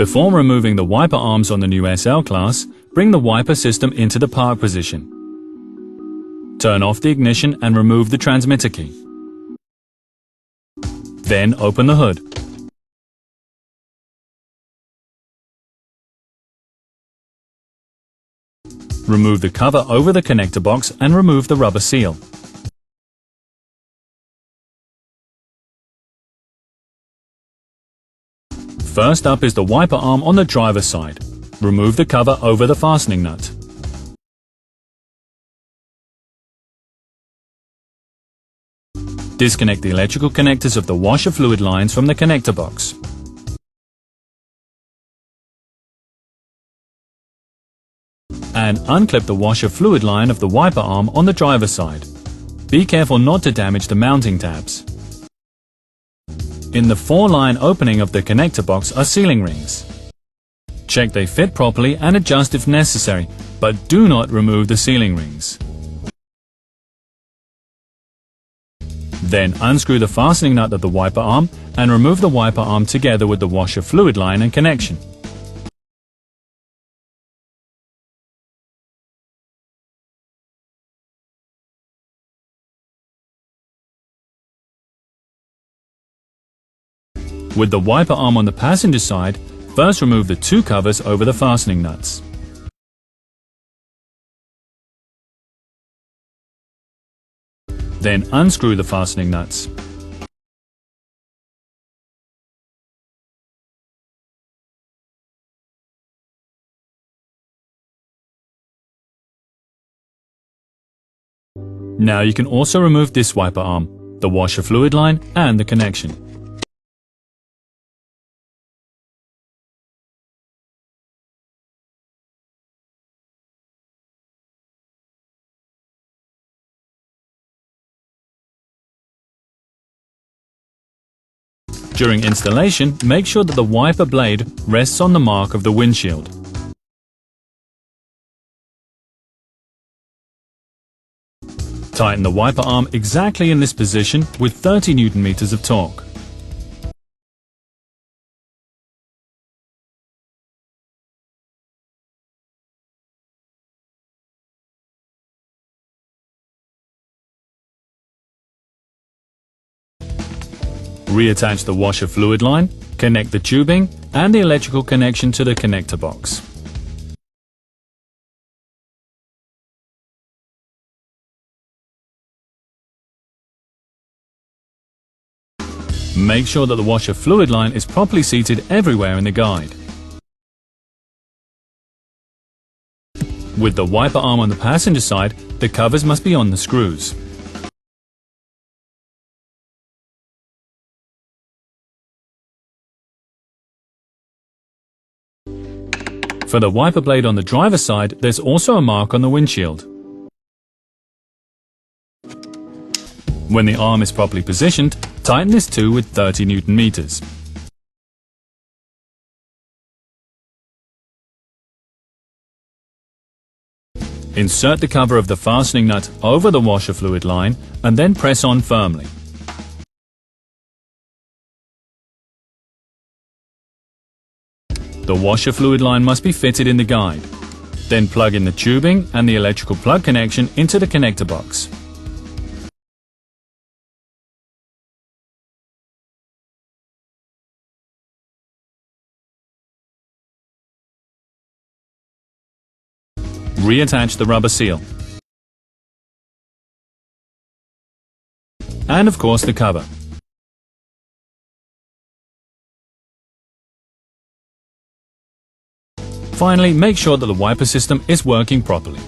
Before removing the wiper arms on the new SL class, bring the wiper system into the park position. Turn off the ignition and remove the transmitter key. Then open the hood. Remove the cover over the connector box and remove the rubber seal. First up is the wiper arm on the driver's side. Remove the cover over the fastening nut. Disconnect the electrical connectors of the washer fluid lines from the connector box. And unclip the washer fluid line of the wiper arm on the driver's side. Be careful not to damage the mounting tabs. In the 4-line opening of the connector box are sealing rings. Check they fit properly and adjust if necessary, but do not remove the sealing rings. Then unscrew the fastening nut of the wiper arm and remove the wiper arm together with the washer fluid line and connection. With the wiper arm on the passenger side, first remove the 2 covers over the fastening nuts. Then unscrew the fastening nuts. Now you can also remove this wiper arm, the washer fluid line and the connection. During installation, make sure that the wiper blade rests on the mark of the windshield. Tighten the wiper arm exactly in this position with 30 Nm of torque. Reattach the washer fluid line, connect the tubing and the electrical connection to the connector box. Make sure that the washer fluid line is properly seated everywhere in the guide. With the wiper arm on the passenger side, the covers must be on the screws. For the wiper blade on the driver's side, there's also a mark on the windshield. When the arm is properly positioned, tighten this too with 30 Nm. Insert the cover of the fastening nut over the washer fluid line and then press on firmly. The washer fluid line must be fitted in the guide. Then plug in the tubing and the electrical plug connection into the connector box. Reattach the rubber seal. And of course the cover. Finally, make sure that the wiper system is working properly.